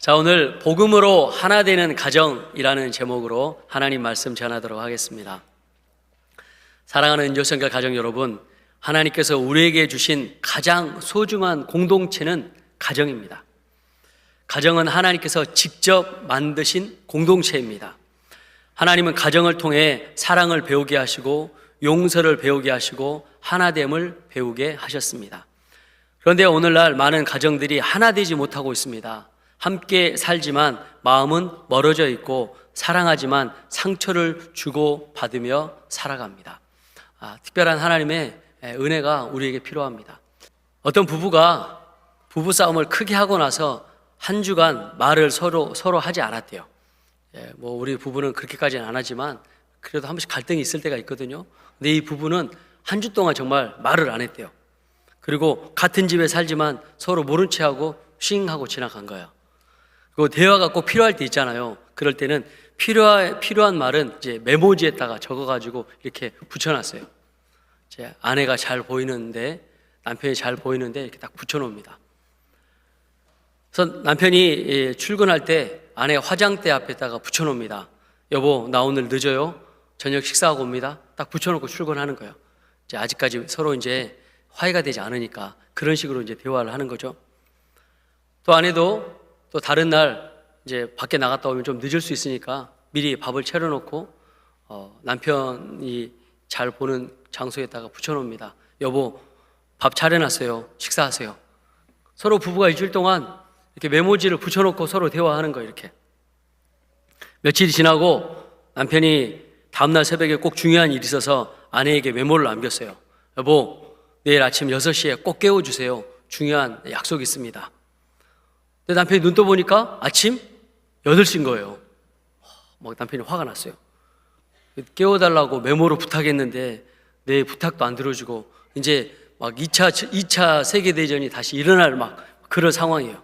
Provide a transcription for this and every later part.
자, 오늘 복음으로 하나 되는 가정이라는 제목으로 하나님 말씀 전하도록 하겠습니다. 사랑하는 은조성결 가정 여러분, 하나님께서 우리에게 주신 가장 소중한 공동체는 가정입니다. 가정은 하나님께서 직접 만드신 공동체입니다. 하나님은 가정을 통해 사랑을 배우게 하시고 용서를 배우게 하시고 하나됨을 배우게 하셨습니다. 그런데 오늘날 많은 가정들이 하나 되지 못하고 있습니다. 함께 살지만 마음은 멀어져 있고 사랑하지만 상처를 주고 받으며 살아갑니다. 특별한 하나님의 은혜가 우리에게 필요합니다. 어떤 부부가 부부싸움을 크게 하고 나서 한 주간 말을 서로 하지 않았대요. 우리 부부는 그렇게까지는 안 하지만 그래도 한 번씩 갈등이 있을 때가 있거든요. 근데 이 부부는 한 주 동안 정말 말을 안 했대요. 그리고 같은 집에 살지만 서로 모른 채 하고 쉥 하고 지나간 거예요. 그리고 대화가 꼭 필요할 때 있잖아요. 그럴 때는 필요한 말은 이제 메모지에다가 적어가지고 이렇게 붙여놨어요. 제 아내가 잘 보이는데, 남편이 잘 보이는데 이렇게 딱 붙여놓습니다. 그래서 남편이 출근할 때 아내 화장대 앞에다가 붙여놓습니다. 여보, 나 오늘 늦어요. 저녁 식사하고 옵니다. 딱 붙여놓고 출근하는 거예요. 이제 아직까지 서로 이제 화해가 되지 않으니까 그런 식으로 이제 대화를 하는 거죠. 또 아내도 또 다른 날 이제 밖에 나갔다 오면 좀 늦을 수 있으니까 미리 밥을 차려놓고 남편이 잘 보는 장소에다가 붙여놓습니다. 여보, 밥 차려놨어요. 식사하세요. 서로 부부가 일주일 동안 이렇게 메모지를 붙여놓고 서로 대화하는 거예요. 이렇게 며칠이 지나고 남편이 다음날 새벽에 꼭 중요한 일이 있어서 아내에게 메모를 남겼어요. 여보, 내일 아침 6시에 꼭 깨워주세요. 중요한 약속이 있습니다. 근데 남편이 눈 떠보니까 아침 8시인 거예요. 남편이 화가 났어요. 깨워달라고 메모로 부탁했는데 내 부탁도 안 들어주고 이제 2차 세계대전이 다시 일어날 그런 상황이에요.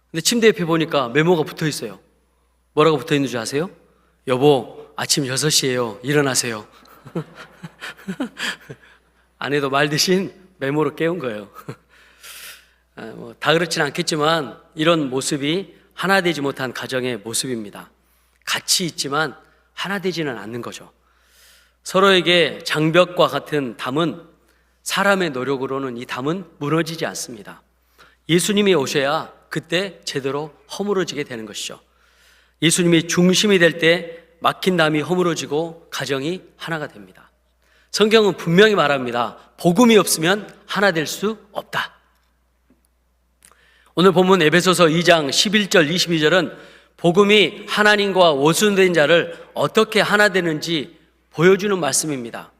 근데 침대 옆에 보니까 메모가 붙어 있어요. 뭐라고 붙어 있는 줄 아세요? 여보, 아침 6시예요. 일어나세요. 아내도 말 대신 메모로 깨운 거예요. 다 그렇지는 않겠지만 이런 모습이 하나 되지 못한 가정의 모습입니다. 같이 있지만 하나 되지는 않는 거죠. 서로에게 장벽과 같은 담은 사람의 노력으로는 이 담은 무너지지 않습니다. 예수님이 오셔야 그때 제대로 허물어지게 되는 것이죠. 예수님이 중심이 될 때 막힌 담이 허물어지고 가정이 하나가 됩니다. 성경은 분명히 말합니다. 복음이 없으면 하나 될 수 없다. 오늘 본문 에베소서 2장 11절 22절은 복음이 하나님과 원수된 자를 어떻게 하나 되는지 보여주는 말씀입니다.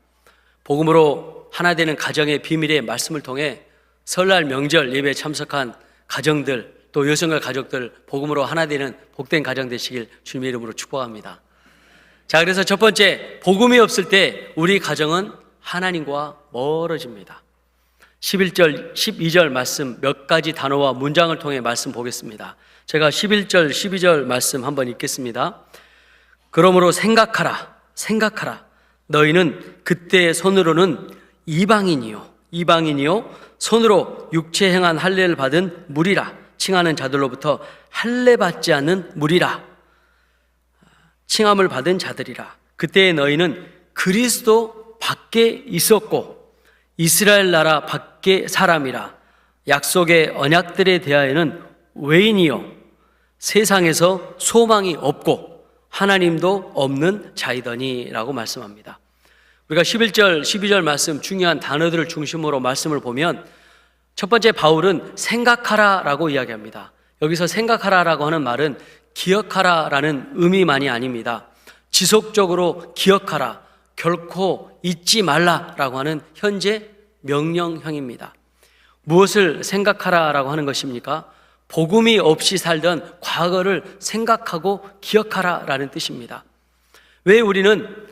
복음으로 하나 되는 가정의 비밀의 말씀을 통해 설날 명절 예배에 참석한 가정들, 또 여성과 가족들 복음으로 하나 되는 복된 가정 되시길 주님의 이름으로 축복합니다. 자, 그래서 첫 번째, 복음이 없을 때 우리 가정은 하나님과 멀어집니다. 11절, 12절 말씀 몇 가지 단어와 문장을 통해 말씀 보겠습니다. 제가 11절, 12절 말씀 한번 읽겠습니다. 그러므로 생각하라. 너희는 그때의 손으로는 이방인이요 손으로 육체 행한 할례를 받은 무리라. 칭하는 자들로부터 할례 받지 않는 무리라. 칭함을 받은 자들이라. 그때의 너희는 그리스도 밖에 있었고 이스라엘 나라 밖의 사람이라. 약속의 언약들에 대하여는 외인이요 세상에서 소망이 없고 하나님도 없는 자이더니 라고 말씀합니다. 우리가 11절, 12절 말씀 중요한 단어들을 중심으로 말씀을 보면 첫 번째 바울은 생각하라 라고 이야기합니다. 여기서 생각하라라고 하는 말은 기억하라라는 의미만이 아닙니다. 지속적으로 기억하라, 결코 잊지 말라라고 하는 현재 명령형입니다. 무엇을 생각하라라고 하는 것입니까? 복음이 없이 살던 과거를 생각하고 기억하라라는 뜻입니다. 왜 우리는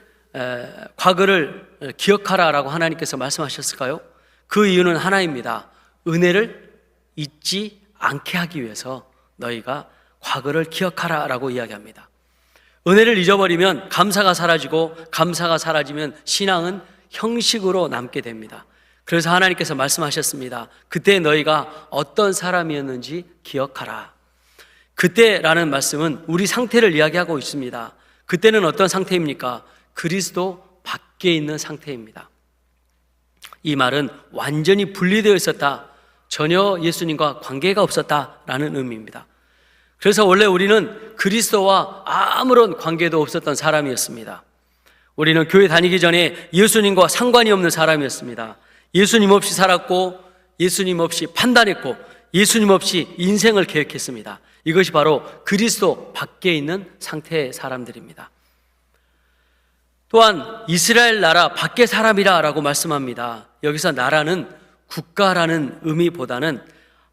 과거를 기억하라라고 하나님께서 말씀하셨을까요? 그 이유는 하나입니다. 은혜를 잊지 않게 하기 위해서 너희가 과거를 기억하라라고 이야기합니다. 은혜를 잊어버리면 감사가 사라지고 감사가 사라지면 신앙은 형식으로 남게 됩니다. 그래서 하나님께서 말씀하셨습니다. 그때 너희가 어떤 사람이었는지 기억하라. 그때라는 말씀은 우리 상태를 이야기하고 있습니다. 그때는 어떤 상태입니까? 그리스도 밖에 있는 상태입니다. 이 말은 완전히 분리되어 있었다, 전혀 예수님과 관계가 없었다라는 의미입니다. 그래서 원래 우리는 그리스도와 아무런 관계도 없었던 사람이었습니다. 우리는 교회 다니기 전에 예수님과 상관이 없는 사람이었습니다. 예수님 없이 살았고, 예수님 없이 판단했고, 예수님 없이 인생을 계획했습니다. 이것이 바로 그리스도 밖에 있는 상태의 사람들입니다. 또한 이스라엘 나라 밖의 사람이라 라고 말씀합니다. 여기서 나라는 국가라는 의미보다는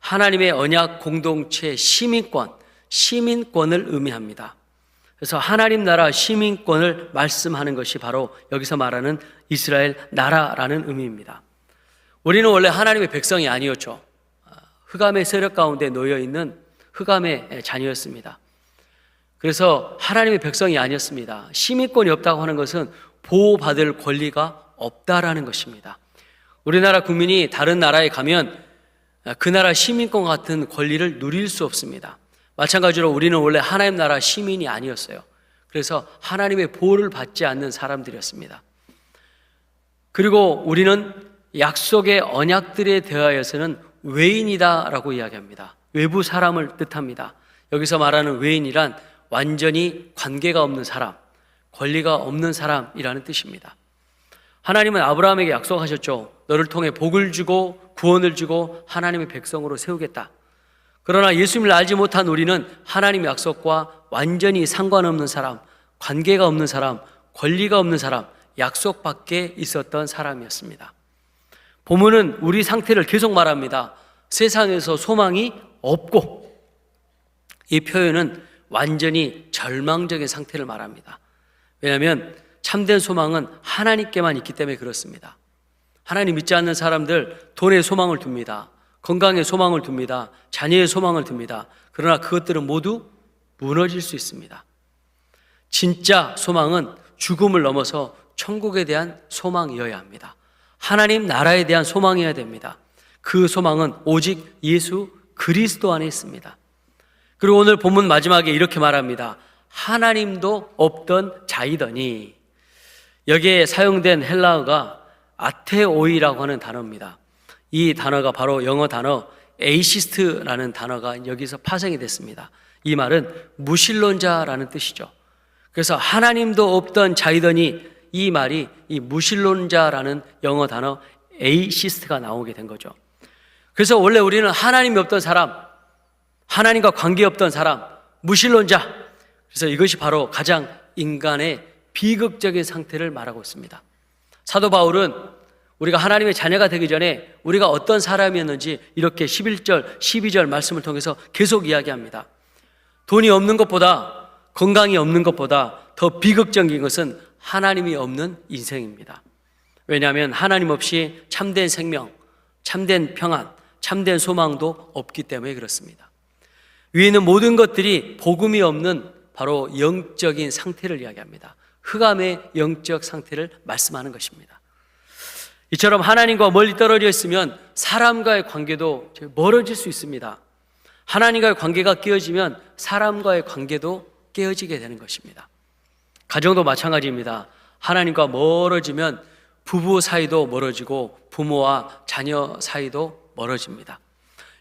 하나님의 언약 공동체 시민권을 의미합니다. 그래서 하나님 나라 시민권을 말씀하는 것이 바로 여기서 말하는 이스라엘 나라라는 의미입니다. 우리는 원래 하나님의 백성이 아니었죠. 흑암의 세력 가운데 놓여있는 흑암의 자녀였습니다. 그래서 하나님의 백성이 아니었습니다. 시민권이 없다고 하는 것은 보호받을 권리가 없다라는 것입니다. 우리나라 국민이 다른 나라에 가면 그 나라 시민권과 같은 권리를 누릴 수 없습니다. 마찬가지로 우리는 원래 하나님 나라 시민이 아니었어요. 그래서 하나님의 보호를 받지 않는 사람들이었습니다. 그리고 우리는 약속의 언약들에 대하여서는 외인이다라고 이야기합니다. 외부 사람을 뜻합니다. 여기서 말하는 외인이란 완전히 관계가 없는 사람, 권리가 없는 사람이라는 뜻입니다. 하나님은 아브라함에게 약속하셨죠. 너를 통해 복을 주고 구원을 주고 하나님의 백성으로 세우겠다. 그러나 예수님을 알지 못한 우리는 하나님의 약속과 완전히 상관없는 사람, 관계가 없는 사람, 권리가 없는 사람, 약속 밖에 있었던 사람이었습니다. 본문은 우리 상태를 계속 말합니다. 세상에서 소망이 없고, 이 표현은 완전히 절망적인 상태를 말합니다. 왜냐하면 참된 소망은 하나님께만 있기 때문에 그렇습니다. 하나님 믿지 않는 사람들 돈에 소망을 둡니다. 건강에 소망을 둡니다. 자녀의 소망을 둡니다. 그러나 그것들은 모두 무너질 수 있습니다. 진짜 소망은 죽음을 넘어서 천국에 대한 소망이어야 합니다. 하나님 나라에 대한 소망이어야 됩니다. 그 소망은 오직 예수 그리스도 안에 있습니다. 그리고 오늘 본문 마지막에 이렇게 말합니다. 하나님도 없던 자이더니, 여기에 사용된 헬라어가 아테오이라고 하는 단어입니다. 이 단어가 바로 영어 단어 에이시스트라는 단어가 여기서 파생이 됐습니다. 이 말은 무신론자라는 뜻이죠. 그래서 하나님도 없던 자이더니, 이 말이 이 무신론자라는 영어 단어 에이시스트가 나오게 된 거죠. 그래서 원래 우리는 하나님이 없던 사람, 하나님과 관계없던 사람, 무신론자. 그래서 이것이 바로 가장 인간의 비극적인 상태를 말하고 있습니다. 사도 바울은 우리가 하나님의 자녀가 되기 전에 우리가 어떤 사람이었는지 이렇게 11절, 12절 말씀을 통해서 계속 이야기합니다. 돈이 없는 것보다, 건강이 없는 것보다 더 비극적인 것은 하나님이 없는 인생입니다. 왜냐하면 하나님 없이 참된 생명, 참된 평안, 참된 소망도 없기 때문에 그렇습니다. 위에 있는 모든 것들이 복음이 없는 바로 영적인 상태를 이야기합니다. 흑암의 영적 상태를 말씀하는 것입니다. 이처럼 하나님과 멀리 떨어져 있으면 사람과의 관계도 멀어질 수 있습니다. 하나님과의 관계가 깨어지면 사람과의 관계도 깨어지게 되는 것입니다. 가정도 마찬가지입니다. 하나님과 멀어지면 부부 사이도 멀어지고 부모와 자녀 사이도 멀어집니다.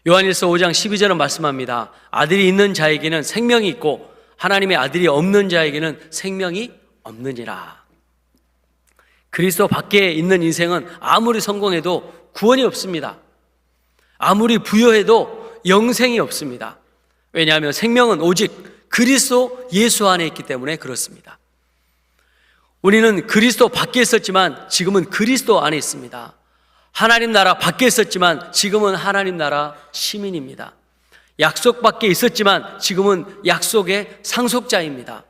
요한일서 5장 12절은 말씀합니다. 아들이 있는 자에게는 생명이 있고 하나님의 아들이 없는 자에게는 생명이 없느니라. 그리스도 밖에 있는 인생은 아무리 성공해도 구원이 없습니다. 아무리 부여해도 영생이 없습니다. 왜냐하면 생명은 오직 그리스도 예수 안에 있기 때문에 그렇습니다. 우리는 그리스도 밖에 있었지만 지금은 그리스도 안에 있습니다. 하나님 나라 밖에 있었지만 지금은 하나님 나라 시민입니다. 약속 밖에 있었지만 지금은 약속의 상속자입니다.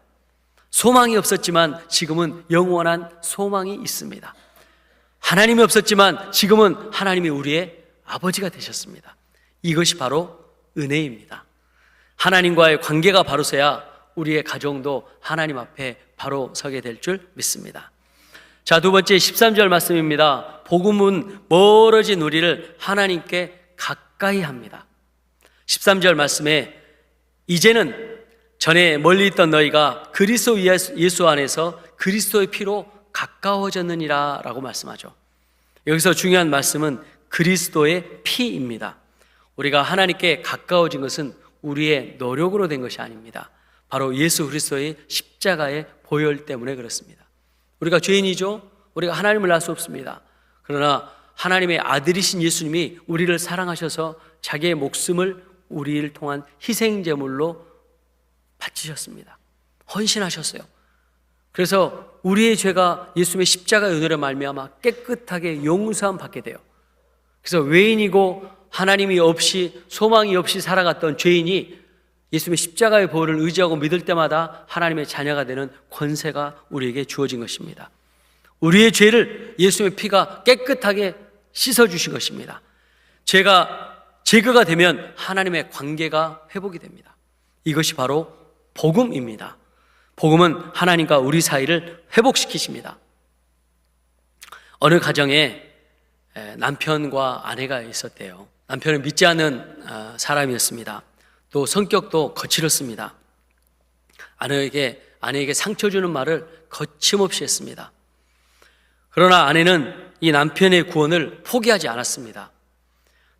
소망이 없었지만 지금은 영원한 소망이 있습니다. 하나님이 없었지만 지금은 하나님이 우리의 아버지가 되셨습니다. 이것이 바로 은혜입니다. 하나님과의 관계가 바로 서야 우리의 가정도 하나님 앞에 바로 서게 될 줄 믿습니다. 자, 두 번째 13절 말씀입니다. 복음은 멀어진 우리를 하나님께 가까이 합니다. 13절 말씀에 이제는 전에 멀리 있던 너희가 그리스도 예수 안에서 그리스도의 피로 가까워졌느니라 라고 말씀하죠. 여기서 중요한 말씀은 그리스도의 피입니다. 우리가 하나님께 가까워진 것은 우리의 노력으로 된 것이 아닙니다. 바로 예수 그리스도의 십자가의 보혈 때문에 그렇습니다. 우리가 죄인이죠. 우리가 하나님을 알 수 없습니다. 그러나 하나님의 아들이신 예수님이 우리를 사랑하셔서 자기의 목숨을 우리를 통한 희생제물로 바치셨습니다. 헌신하셨어요. 그래서 우리의 죄가 예수님의 십자가 은혜로 말미암아 깨끗하게 용서함 받게 돼요. 그래서 외인이고 하나님이 없이 소망이 없이 살아갔던 죄인이 예수님의 십자가의 보혈을 의지하고 믿을 때마다 하나님의 자녀가 되는 권세가 우리에게 주어진 것입니다. 우리의 죄를 예수님의 피가 깨끗하게 씻어주신 것입니다. 죄가 제거가 되면 하나님의 관계가 회복이 됩니다. 이것이 바로 복음입니다. 복음은 하나님과 우리 사이를 회복시키십니다. 어느 가정에 남편과 아내가 있었대요. 남편은 믿지 않는 사람이었습니다. 또 성격도 거칠었습니다. 아내에게 상처 주는 말을 거침없이 했습니다. 그러나 아내는 이 남편의 구원을 포기하지 않았습니다.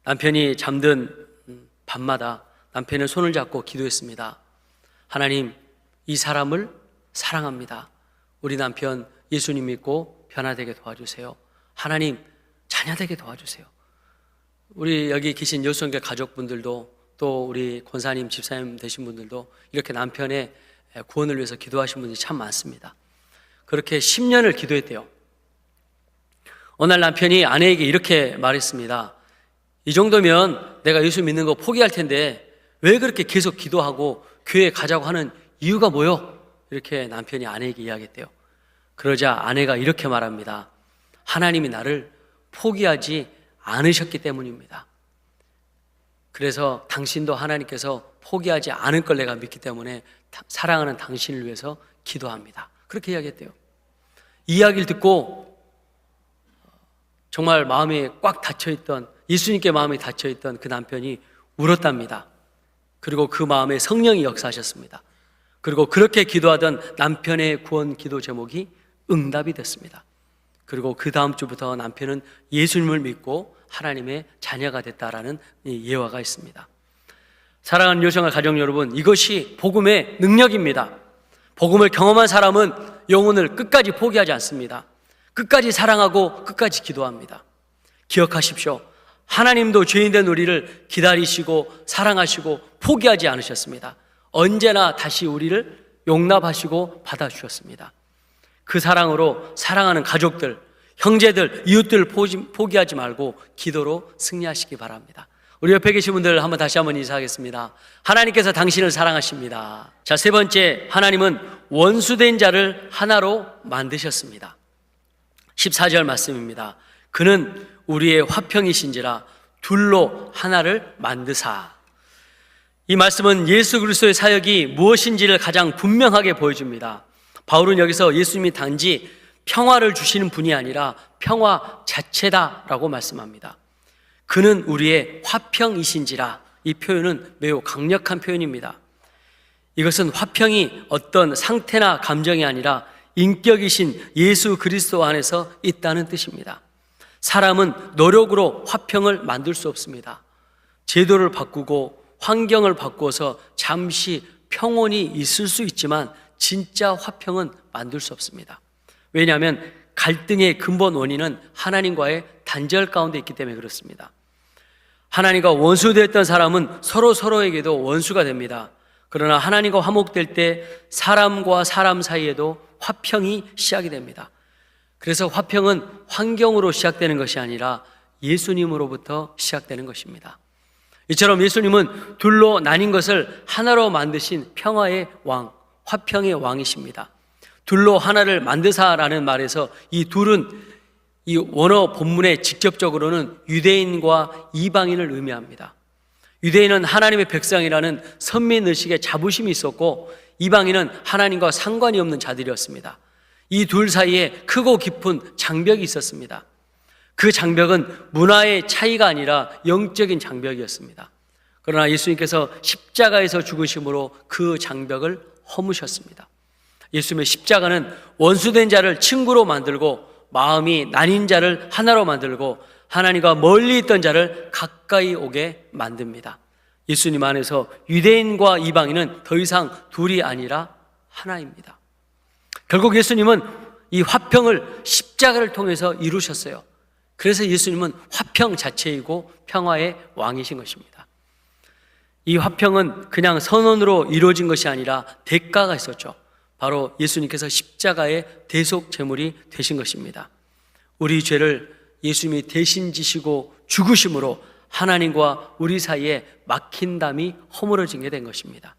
남편이 잠든 밤마다 남편의 손을 잡고 기도했습니다. 하나님, 이 사람을 사랑합니다. 우리 남편 예수님 믿고 변화되게 도와주세요. 하나님, 자녀되게 도와주세요. 우리 여기 계신 여수교회 가족분들도 또 우리 권사님, 집사님 되신 분들도 이렇게 남편의 구원을 위해서 기도하신 분들이 참 많습니다. 그렇게 10년을 기도했대요. 어느 날 남편이 아내에게 이렇게 말했습니다. 이 정도면 내가 예수 믿는 거 포기할 텐데 왜 그렇게 계속 기도하고 교회에 가자고 하는 이유가 뭐요? 이렇게 남편이 아내에게 이야기했대요. 그러자 아내가 이렇게 말합니다. 하나님이 나를 포기하지 않으셨기 때문입니다. 그래서 당신도 하나님께서 포기하지 않을 걸 내가 믿기 때문에 사랑하는 당신을 위해서 기도합니다. 그렇게 이야기했대요. 이 이야기를 듣고 정말 마음이 꽉 닫혀있던, 예수님께 마음이 닫혀있던 그 남편이 울었답니다. 그리고 그 마음에 성령이 역사하셨습니다. 그리고 그렇게 기도하던 남편의 구원 기도 제목이 응답이 됐습니다. 그리고 그 다음 주부터 남편은 예수님을 믿고 하나님의 자녀가 됐다라는 예화가 있습니다. 사랑하는 요청할 가정 여러분, 이것이 복음의 능력입니다. 복음을 경험한 사람은 영혼을 끝까지 포기하지 않습니다. 끝까지 사랑하고 끝까지 기도합니다. 기억하십시오. 하나님도 죄인된 우리를 기다리시고 사랑하시고 포기하지 않으셨습니다. 언제나 다시 우리를 용납하시고 받아주셨습니다. 그 사랑으로 사랑하는 가족들, 형제들, 이웃들 포기하지 말고 기도로 승리하시기 바랍니다. 우리 옆에 계신 분들 다시 한번 인사하겠습니다. 하나님께서 당신을 사랑하십니다. 자, 세 번째, 하나님은 원수된 자를 하나로 만드셨습니다. 14절 말씀입니다. 그는 우리의 화평이신지라 둘로 하나를 만드사. 이 말씀은 예수 그리스도의 사역이 무엇인지를 가장 분명하게 보여줍니다. 바울은 여기서 예수님이 단지 평화를 주시는 분이 아니라 평화 자체다라고 말씀합니다. 그는 우리의 화평이신지라. 이 표현은 매우 강력한 표현입니다. 이것은 화평이 어떤 상태나 감정이 아니라 인격이신 예수 그리스도 안에서 있다는 뜻입니다. 사람은 노력으로 화평을 만들 수 없습니다. 제도를 바꾸고 환경을 바꾸어서 잠시 평온이 있을 수 있지만 진짜 화평은 만들 수 없습니다. 왜냐하면 갈등의 근본 원인은 하나님과의 단절 가운데 있기 때문에 그렇습니다. 하나님과 원수되었던 사람은 서로에게도 원수가 됩니다. 그러나 하나님과 화목될 때 사람과 사람 사이에도 화평이 시작이 됩니다. 그래서 화평은 환경으로 시작되는 것이 아니라 예수님으로부터 시작되는 것입니다. 이처럼 예수님은 둘로 나뉜 것을 하나로 만드신 평화의 왕, 화평의 왕이십니다. 둘로 하나를 만드사라는 말에서 이 둘은 이 원어 본문에 직접적으로는 유대인과 이방인을 의미합니다. 유대인은 하나님의 백성이라는 선민의식에 자부심이 있었고 이방인은 하나님과 상관이 없는 자들이었습니다. 이 둘 사이에 크고 깊은 장벽이 있었습니다. 그 장벽은 문화의 차이가 아니라 영적인 장벽이었습니다. 그러나 예수님께서 십자가에서 죽으심으로 그 장벽을 허무셨습니다. 예수님의 십자가는 원수된 자를 친구로 만들고 마음이 나뉜 자를 하나로 만들고 하나님과 멀리 있던 자를 가까이 오게 만듭니다. 예수님 안에서 유대인과 이방인은 더 이상 둘이 아니라 하나입니다. 결국 예수님은 이 화평을 십자가를 통해서 이루셨어요. 그래서 예수님은 화평 자체이고 평화의 왕이신 것입니다. 이 화평은 그냥 선언으로 이루어진 것이 아니라 대가가 있었죠. 바로 예수님께서 십자가의 대속 제물이 되신 것입니다. 우리 죄를 예수님이 대신 지시고 죽으심으로 하나님과 우리 사이에 막힌 담이 허물어진 게 된 것입니다.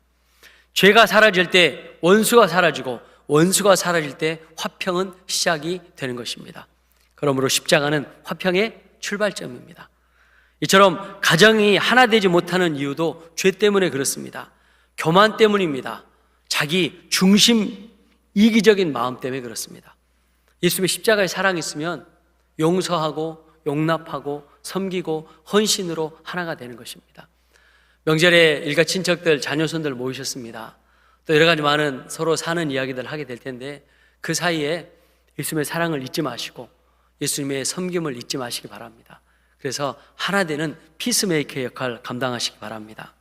죄가 사라질 때 원수가 사라지고 원수가 사라질 때 화평은 시작이 되는 것입니다. 그러므로 십자가는 화평의 출발점입니다. 이처럼 가정이 하나 되지 못하는 이유도 죄 때문에 그렇습니다. 교만 때문입니다. 자기 중심 이기적인 마음 때문에 그렇습니다. 예수님의 십자가의 사랑이 있으면 용서하고 용납하고 섬기고 헌신으로 하나가 되는 것입니다. 명절에 일가 친척들, 자녀손들 모이셨습니다. 또 여러 가지 많은 서로 사는 이야기들 하게 될 텐데 그 사이에 예수님의 사랑을 잊지 마시고 예수님의 섬김을 잊지 마시기 바랍니다. 그래서 하나 되는 피스메이커의 역할을 감당하시기 바랍니다.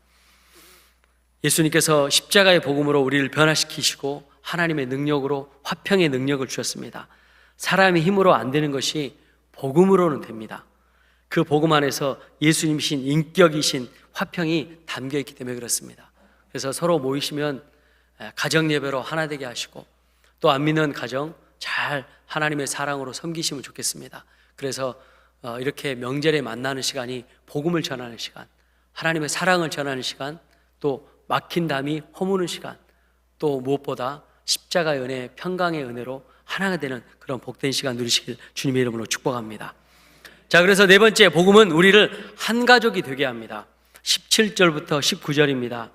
예수님께서 십자가의 복음으로 우리를 변화시키시고 하나님의 능력으로 화평의 능력을 주셨습니다. 사람의 힘으로 안 되는 것이 복음으로는 됩니다. 그 복음 안에서 예수님이신 인격이신 화평이 담겨있기 때문에 그렇습니다. 그래서 서로 모이시면 가정 예배로 하나 되게 하시고 또 안 믿는 가정 잘 하나님의 사랑으로 섬기시면 좋겠습니다. 그래서 이렇게 명절에 만나는 시간이 복음을 전하는 시간, 하나님의 사랑을 전하는 시간, 또 막힌 담이 허무는 시간, 또 무엇보다 십자가의 은혜, 평강의 은혜로 하나가 되는 그런 복된 시간 누리시길 주님의 이름으로 축복합니다. 자, 그래서 네 번째, 복음은 우리를 한 가족이 되게 합니다. 17절부터 19절입니다.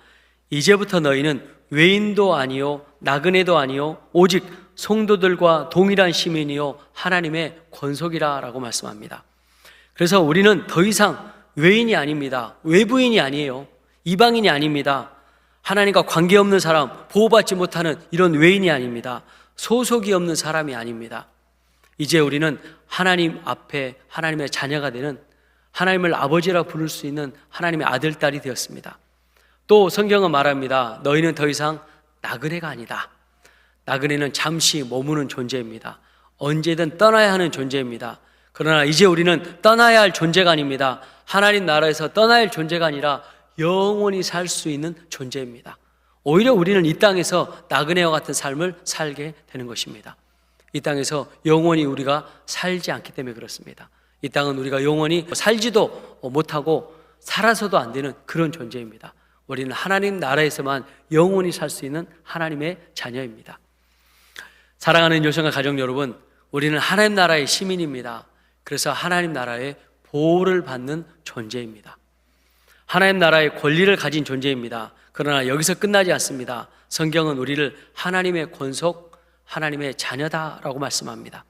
이제부터 너희는 외인도 아니요 나그네도 아니요 오직 성도들과 동일한 시민이요 하나님의 권속이라 라고 말씀합니다. 그래서 우리는 더 이상 외인이 아닙니다. 외부인이 아니에요. 이방인이 아닙니다. 하나님과 관계없는 사람, 보호받지 못하는 이런 외인이 아닙니다. 소속이 없는 사람이 아닙니다. 이제 우리는 하나님 앞에 하나님의 자녀가 되는, 하나님을 아버지라 부를 수 있는 하나님의 아들, 딸이 되었습니다. 또 성경은 말합니다. 너희는 더 이상 나그네가 아니다. 나그네는 잠시 머무는 존재입니다. 언제든 떠나야 하는 존재입니다. 그러나 이제 우리는 떠나야 할 존재가 아닙니다. 하나님 나라에서 떠나야 할 존재가 아니라 영원히 살 수 있는 존재입니다. 오히려 우리는 이 땅에서 나그네와 같은 삶을 살게 되는 것입니다. 이 땅에서 영원히 우리가 살지 않기 때문에 그렇습니다. 이 땅은 우리가 영원히 살지도 못하고 살아서도 안 되는 그런 존재입니다. 우리는 하나님 나라에서만 영원히 살 수 있는 하나님의 자녀입니다. 사랑하는 요성과 가족 여러분, 우리는 하나님 나라의 시민입니다. 그래서 하나님 나라의 보호를 받는 존재입니다. 하나님 나라의 권리를 가진 존재입니다. 그러나 여기서 끝나지 않습니다. 성경은 우리를 하나님의 권속, 하나님의 자녀다라고 말씀합니다.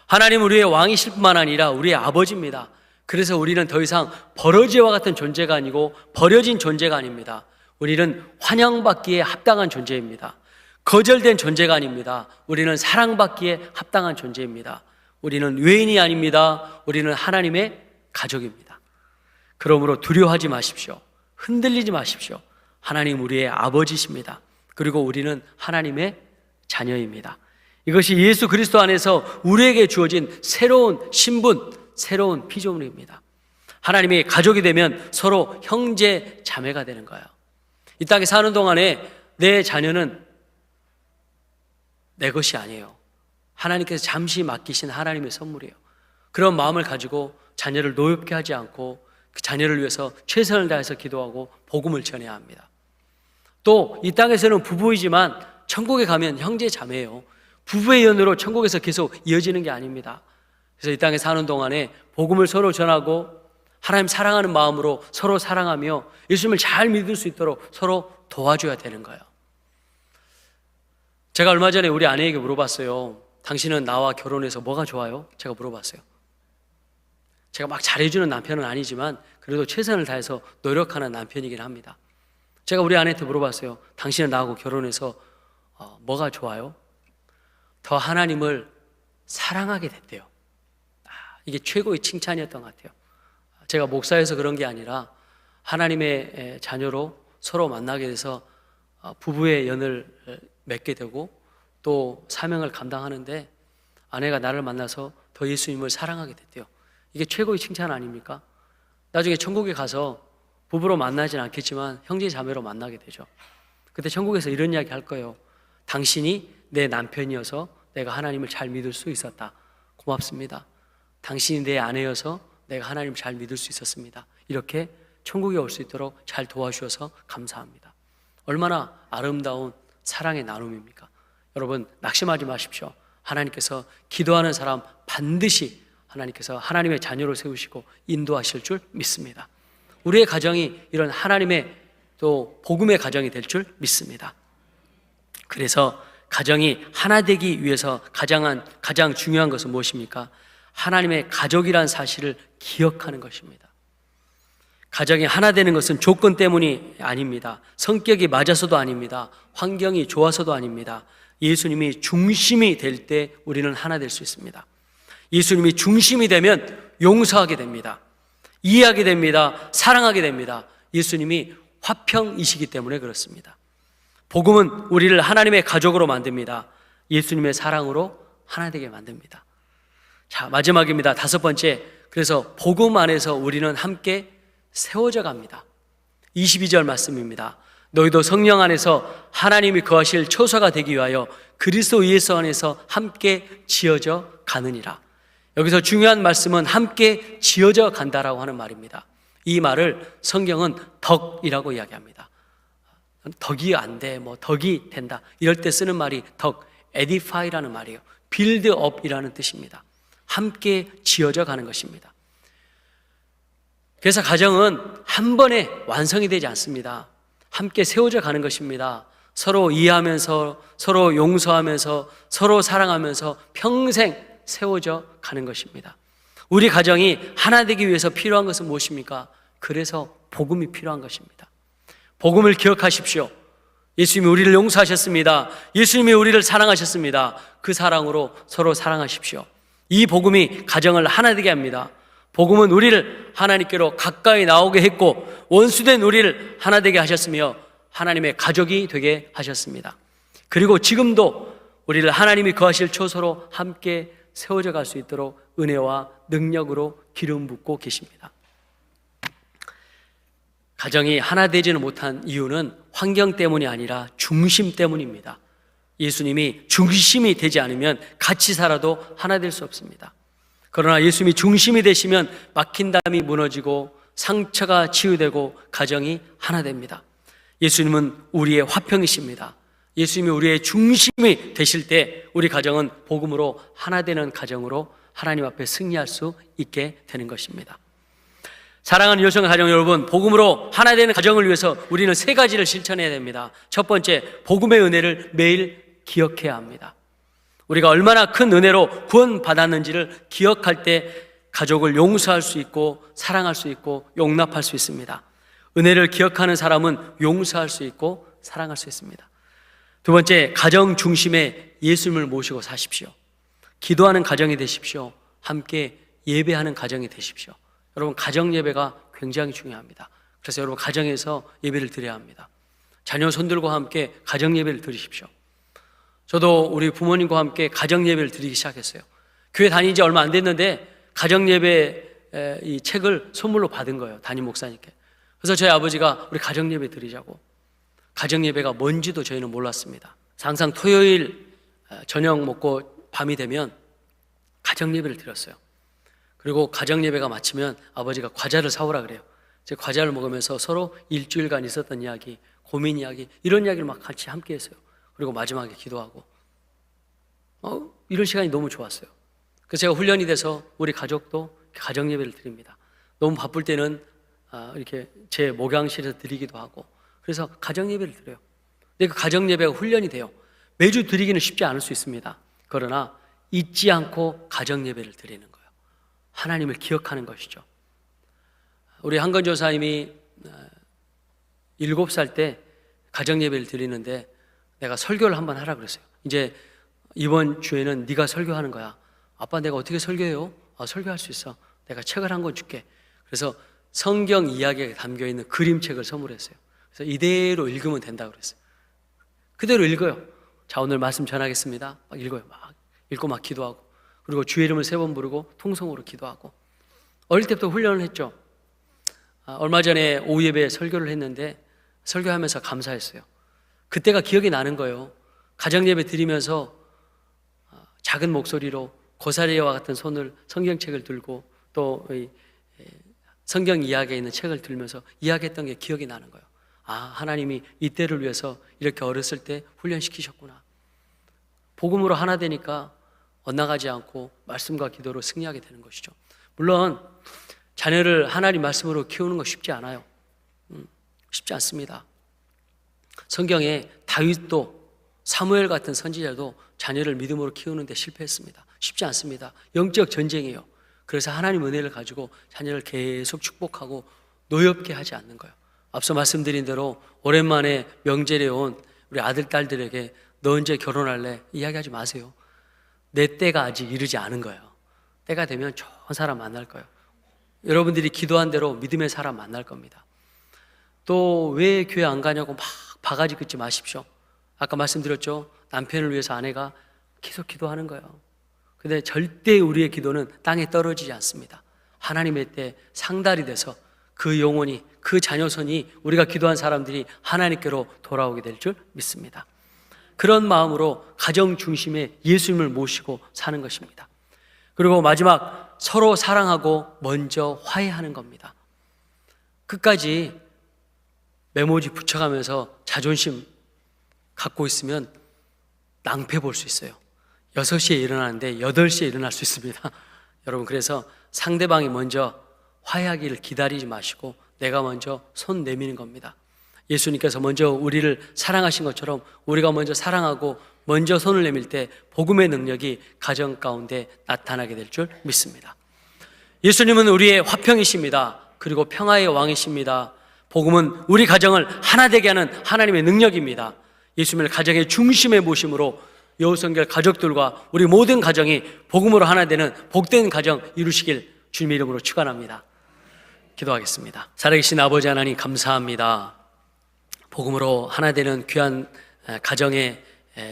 하나님은 우리의 왕이실 뿐만 아니라 우리의 아버지입니다. 그래서 우리는 더 이상 버러지와 같은 존재가 아니고 버려진 존재가 아닙니다. 우리는 환영받기에 합당한 존재입니다. 거절된 존재가 아닙니다. 우리는 사랑받기에 합당한 존재입니다. 우리는 외인이 아닙니다. 우리는 하나님의 가족입니다. 그러므로 두려워하지 마십시오. 흔들리지 마십시오. 하나님 우리의 아버지십니다. 그리고 우리는 하나님의 자녀입니다. 이것이 예수 그리스도 안에서 우리에게 주어진 새로운 신분, 새로운 피조물입니다. 하나님이 가족이 되면 서로 형제 자매가 되는 거예요. 이 땅에 사는 동안에 내 자녀는 내 것이 아니에요. 하나님께서 잠시 맡기신 하나님의 선물이에요. 그런 마음을 가지고 자녀를 노엽게 하지 않고 그 자녀를 위해서 최선을 다해서 기도하고 복음을 전해야 합니다. 또 이 땅에서는 부부이지만 천국에 가면 형제 자매예요. 부부의 연으로 천국에서 계속 이어지는 게 아닙니다. 그래서 이 땅에 사는 동안에 복음을 서로 전하고 하나님 사랑하는 마음으로 서로 사랑하며 예수님을 잘 믿을 수 있도록 서로 도와줘야 되는 거예요. 제가 얼마 전에 우리 아내에게 물어봤어요. 당신은 나와 결혼해서 뭐가 좋아요? 제가 물어봤어요. 제가 막 잘해주는 남편은 아니지만 그래도 최선을 다해서 노력하는 남편이긴 합니다. 제가 우리 아내한테 물어봤어요. 당신은 나하고 결혼해서 뭐가 좋아요? 더 하나님을 사랑하게 됐대요. 이게 최고의 칭찬이었던 것 같아요. 제가 목사여서 그런 게 아니라 하나님의 자녀로 서로 만나게 돼서 부부의 연을 맺게 되고 또 사명을 감당하는데 아내가 나를 만나서 더 예수님을 사랑하게 됐대요. 이게 최고의 칭찬 아닙니까? 나중에 천국에 가서 부부로 만나진 않겠지만 형제 자매로 만나게 되죠. 그때 천국에서 이런 이야기 할 거예요. 당신이 내 남편이어서 내가 하나님을 잘 믿을 수 있었다. 고맙습니다. 당신이 내 아내여서 내가 하나님을 잘 믿을 수 있었습니다. 이렇게 천국에 올 수 있도록 잘 도와주셔서 감사합니다. 얼마나 아름다운 사랑의 나눔입니까? 여러분, 낙심하지 마십시오. 하나님께서 기도하는 사람 반드시 하나님께서 하나님의 자녀로 세우시고 인도하실 줄 믿습니다. 우리의 가정이 이런 하나님의 또 복음의 가정이 될 줄 믿습니다. 그래서 가정이 하나 되기 위해서 가장 중요한 것은 무엇입니까? 하나님의 가족이란 사실을 기억하는 것입니다. 가정이 하나 되는 것은 조건 때문이 아닙니다. 성격이 맞아서도 아닙니다. 환경이 좋아서도 아닙니다. 예수님이 중심이 될 때 우리는 하나 될 수 있습니다. 예수님이 중심이 되면 용서하게 됩니다. 이해하게 됩니다. 사랑하게 됩니다. 예수님이 화평이시기 때문에 그렇습니다. 복음은 우리를 하나님의 가족으로 만듭니다. 예수님의 사랑으로 하나 되게 만듭니다. 자, 마지막입니다. 5번째. 그래서 복음 안에서 우리는 함께 세워져 갑니다. 22절 말씀입니다. 너희도 성령 안에서 하나님이 거하실 처소가 되기 위하여 그리스도 예수 안에서 함께 지어져 가느니라. 여기서 중요한 말씀은 함께 지어져 간다라고 하는 말입니다. 이 말을 성경은 덕이라고 이야기합니다. 덕이 안 돼, 덕이 된다 이럴 때 쓰는 말이 덕, edify라는 말이에요. build up이라는 뜻입니다. 함께 지어져 가는 것입니다. 그래서 가정은 한 번에 완성이 되지 않습니다. 함께 세워져 가는 것입니다. 서로 이해하면서, 서로 용서하면서, 서로 사랑하면서 평생 세워져 가는 것입니다. 우리 가정이 하나 되기 위해서 필요한 것은 무엇입니까? 그래서 복음이 필요한 것입니다. 복음을 기억하십시오. 예수님이 우리를 용서하셨습니다. 예수님이 우리를 사랑하셨습니다. 그 사랑으로 서로 사랑하십시오. 이 복음이 가정을 하나 되게 합니다. 복음은 우리를 하나님께로 가까이 나오게 했고 원수된 우리를 하나 되게 하셨으며 하나님의 가족이 되게 하셨습니다. 그리고 지금도 우리를 하나님이 거하실 처소로 함께 세워져 갈 수 있도록 은혜와 능력으로 기름 붓고 계십니다. 가정이 하나 되지는 못한 이유는 환경 때문이 아니라 중심 때문입니다. 예수님이 중심이 되지 않으면 같이 살아도 하나 될 수 없습니다. 그러나 예수님이 중심이 되시면 막힌 담이 무너지고 상처가 치유되고 가정이 하나 됩니다. 예수님은 우리의 화평이십니다. 예수님이 우리의 중심이 되실 때 우리 가정은 복음으로 하나 되는 가정으로 하나님 앞에 승리할 수 있게 되는 것입니다. 사랑하는 요청 가정 여러분, 복음으로 하나 되는 가정을 위해서 우리는 3가지를 실천해야 됩니다. 첫 번째, 복음의 은혜를 매일 기억해야 합니다. 우리가 얼마나 큰 은혜로 구원받았는지를 기억할 때 가족을 용서할 수 있고 사랑할 수 있고 용납할 수 있습니다. 은혜를 기억하는 사람은 용서할 수 있고 사랑할 수 있습니다. 두 번째, 가정 중심에 예수님을 모시고 사십시오. 기도하는 가정이 되십시오. 함께 예배하는 가정이 되십시오. 여러분, 가정 예배가 굉장히 중요합니다. 그래서 여러분 가정에서 예배를 드려야 합니다. 자녀 손들과 함께 가정 예배를 드리십시오. 저도 우리 부모님과 함께 가정 예배를 드리기 시작했어요. 교회 다닌 지 얼마 안 됐는데 가정 예배 이 책을 선물로 받은 거예요. 담임 목사님께. 그래서 저희 아버지가 우리 가정 예배 드리자고. 가정 예배가 뭔지도 저희는 몰랐습니다. 항상 토요일 저녁 먹고 밤이 되면 가정 예배를 드렸어요. 그리고 가정 예배가 마치면 아버지가 과자를 사오라 그래요. 제가 과자를 먹으면서 서로 일주일간 있었던 이야기, 고민 이야기, 이런 이야기를 막 같이 함께 했어요. 그리고 마지막에 기도하고 이런 시간이 너무 좋았어요. 그래서 제가 훈련이 돼서 우리 가족도 가정 예배를 드립니다. 너무 바쁠 때는 이렇게 제 목양실에서 드리기도 하고, 그래서 가정 예배를 드려요. 근데 그 가정 예배가 훈련이 돼요. 매주 드리기는 쉽지 않을 수 있습니다. 그러나 잊지 않고 가정 예배를 드리는 거예요. 하나님을 기억하는 것이죠. 우리 한건 조사님이 7살 때 가정예배를 드리는데 내가 설교를 한번 하라 그랬어요. 이제 이번 주에는 네가 설교하는 거야. 아빠 내가 어떻게 설교해요? 설교할 수 있어. 내가 책을 한 권 줄게. 그래서 성경 이야기가 담겨있는 그림책을 선물했어요. 그래서 이대로 읽으면 된다고 그랬어요. 그대로 읽어요. 자, 오늘 말씀 전하겠습니다. 막 읽어요. 막 읽고 막 기도하고, 그리고 주의 이름을 3번 부르고 통성으로 기도하고. 어릴 때부터 훈련을 했죠. 얼마 전에 오후 예배에 설교를 했는데 설교하면서 감사했어요. 그때가 기억이 나는 거예요. 가정 예배 드리면서 작은 목소리로 고사리와 같은 손을 성경책을 들고 또 성경 이야기에 있는 책을 들면서 이야기했던 게 기억이 나는 거예요. 하나님이 이때를 위해서 이렇게 어렸을 때 훈련시키셨구나. 복음으로 하나 되니까 엇나가지 않고 말씀과 기도로 승리하게 되는 것이죠. 물론 자녀를 하나님 말씀으로 키우는 거 쉽지 않아요. 쉽지 않습니다. 성경에 다윗도 사무엘 같은 선지자도 자녀를 믿음으로 키우는 데 실패했습니다. 쉽지 않습니다. 영적 전쟁이에요. 그래서 하나님 은혜를 가지고 자녀를 계속 축복하고 노엽게 하지 않는 거예요. 앞서 말씀드린 대로 오랜만에 명절에 온 우리 아들, 딸들에게 너 언제 결혼할래? 이야기하지 마세요. 내 때가 아직 이르지 않은 거예요. 때가 되면 좋은 사람 만날 거예요. 여러분들이 기도한 대로 믿음의 사람 만날 겁니다. 또 왜 교회 안 가냐고 막 바가지 긋지 마십시오. 아까 말씀드렸죠. 남편을 위해서 아내가 계속 기도하는 거예요. 근데 절대 우리의 기도는 땅에 떨어지지 않습니다. 하나님의 때 상달이 돼서 그 영혼이, 그 자녀선이, 우리가 기도한 사람들이 하나님께로 돌아오게 될 줄 믿습니다. 그런 마음으로 가정 중심에 예수님을 모시고 사는 것입니다. 그리고 마지막, 서로 사랑하고 먼저 화해하는 겁니다. 끝까지 메모지 붙여가면서 자존심 갖고 있으면 낭패 볼 수 있어요. 6시에 일어나는데 8시에 일어날 수 있습니다. 여러분, 그래서 상대방이 먼저 화해하기를 기다리지 마시고 내가 먼저 손 내미는 겁니다. 예수님께서 먼저 우리를 사랑하신 것처럼 우리가 먼저 사랑하고 먼저 손을 내밀 때 복음의 능력이 가정 가운데 나타나게 될 줄 믿습니다. 예수님은 우리의 화평이십니다. 그리고 평화의 왕이십니다. 복음은 우리 가정을 하나 되게 하는 하나님의 능력입니다. 예수님을 가정의 중심에 모심으로 여우성결 가족들과 우리 모든 가정이 복음으로 하나 되는 복된 가정 이루시길 주님의 이름으로 축원합니다. 기도하겠습니다. 살아계신 아버지 하나님, 감사합니다. 복음으로 하나 되는 귀한 가정의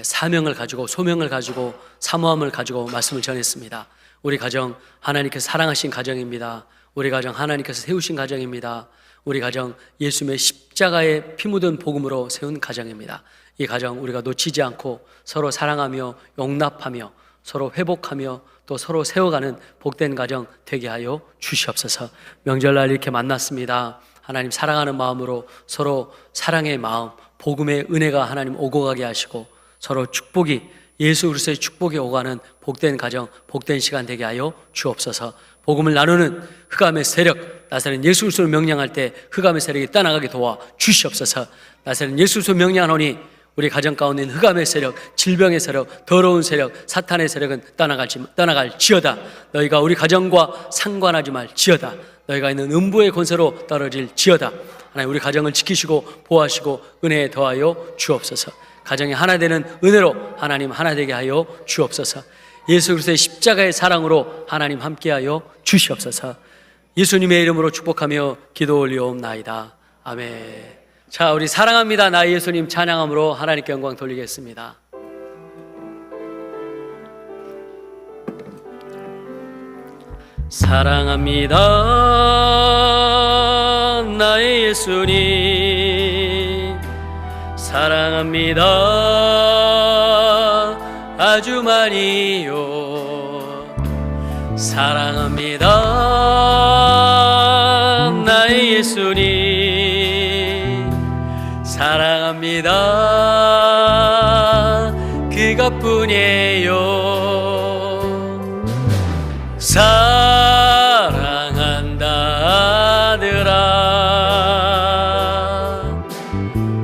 사명을 가지고, 소명을 가지고, 사모함을 가지고 말씀을 전했습니다. 우리 가정 하나님께서 사랑하신 가정입니다. 우리 가정 하나님께서 세우신 가정입니다. 우리 가정 예수님의 십자가에 피 묻은 복음으로 세운 가정입니다. 이 가정 우리가 놓치지 않고 서로 사랑하며 용납하며 서로 회복하며 또 서로 세워가는 복된 가정 되게 하여 주시옵소서. 명절날 이렇게 만났습니다. 하나님 사랑하는 마음으로 서로 사랑의 마음, 복음의 은혜가 하나님 오고 가게 하시고 서로 축복이, 예수 그리스도의 축복이 오가는 복된 가정, 복된 시간 되게 하여 주옵소서. 복음을 나누는 흑암의 세력, 나사렛 예수 그리스도를 명령할 때 흑암의 세력이 떠나가게 도와 주시옵소서. 나사렛 예수 그리스도를 명령하노니 우리 가정 가운데 있는 흑암의 세력, 질병의 세력, 더러운 세력, 사탄의 세력은 떠나갈지어다. 너희가 우리 가정과 상관하지 말지어다. 너희가 있는 음부의 권세로 떨어질지어다. 하나님, 우리 가정을 지키시고 보호하시고 은혜에 더하여 주옵소서. 가정이 하나 되는 은혜로 하나님 하나 되게 하여 주옵소서. 예수 그리스도의 십자가의 사랑으로 하나님 함께하여 주시옵소서. 예수님의 이름으로 축복하며 기도 올리옵나이다. 아멘. 자, 우리 사랑합니다 나의 예수님 찬양함으로 하나님께 영광 돌리겠습니다. 사랑합니다 나의 예수님, 사랑합니다 아주 많이요. 사랑합니다 나의 예수님, 사랑합니다 그것뿐이에요. 사랑한다 아들아,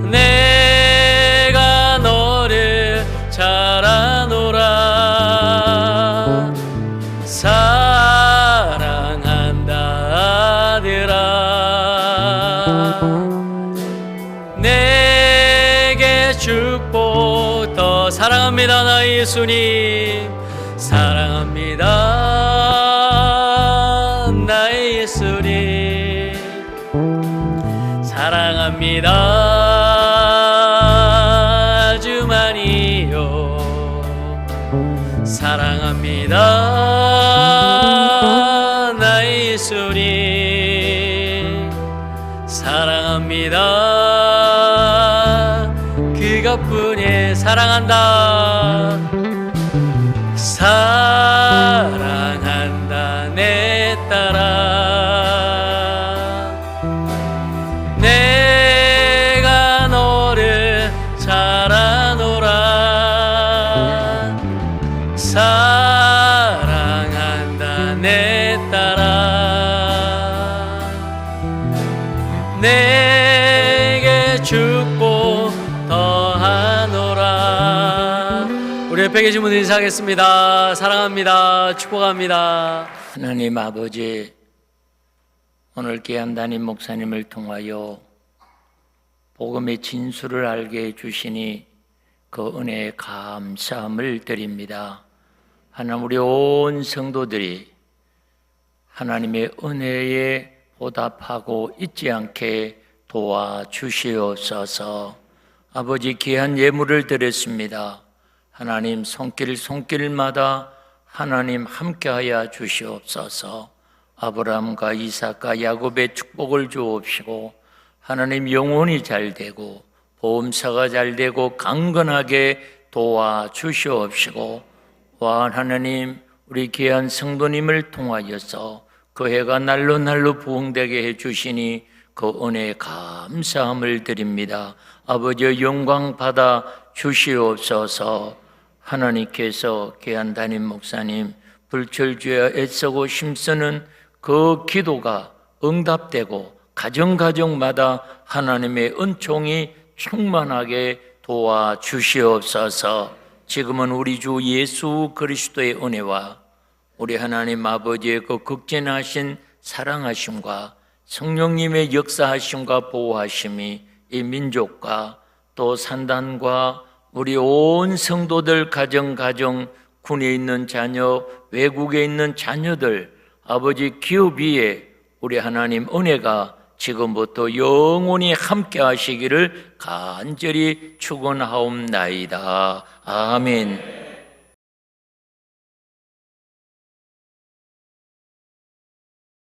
내가 너를 잘 아노라. 사랑한다 아들아, 축복 더 사랑합니다. 나의 예수님 사랑합니다. 나의 예수님 사랑합니다. 아주 많이요 사랑합니다. 나의 예수님 사랑합니다. 그것뿐에 사랑한다. 사랑한다 내 딸아 내가 너를 잘 아노라. 사랑한다 내 딸아 내게 축복 더하노라. 우리 옆에 계신 분들 인사하겠습니다. 사랑합니다. 축복합니다. 하나님 아버지, 오늘 귀한 담임 목사님을 통하여 복음의 진수를 알게 해주시니 그 은혜에 감사함을 드립니다. 하나님, 우리 온 성도들이 하나님의 은혜에 보답하고 잊지 않게 도와주시옵소서. 아버지, 귀한 예물을 드렸습니다. 하나님, 손길마다 하나님 함께하여 주시옵소서. 아브라함과 이삭과 야곱의 축복을 주옵시고 하나님 영혼이 잘되고 보험사가 잘되고 강건하게 도와주시옵시고, 와 하나님, 우리 귀한 성도님을 통하여서 그 해가 날로 부흥되게 해주시니 그 은혜에 감사함을 드립니다. 아버지의 영광 받아 주시옵소서. 하나님께서 귀한 담임 목사님 불철주야 애쓰고 힘쓰는 그 기도가 응답되고 가정마다 하나님의 은총이 충만하게 도와주시옵소서. 지금은 우리 주 예수 그리스도의 은혜와 우리 하나님 아버지의 그 극진하신 사랑하심과 성령님의 역사하심과 보호하심이 이 민족과 또 산단과 우리 온 성도들 가정 군에 있는 자녀, 외국에 있는 자녀들, 아버지 기업 위에 우리 하나님 은혜가 지금부터 영원히 함께 하시기를 간절히 축원하옵나이다. 아멘.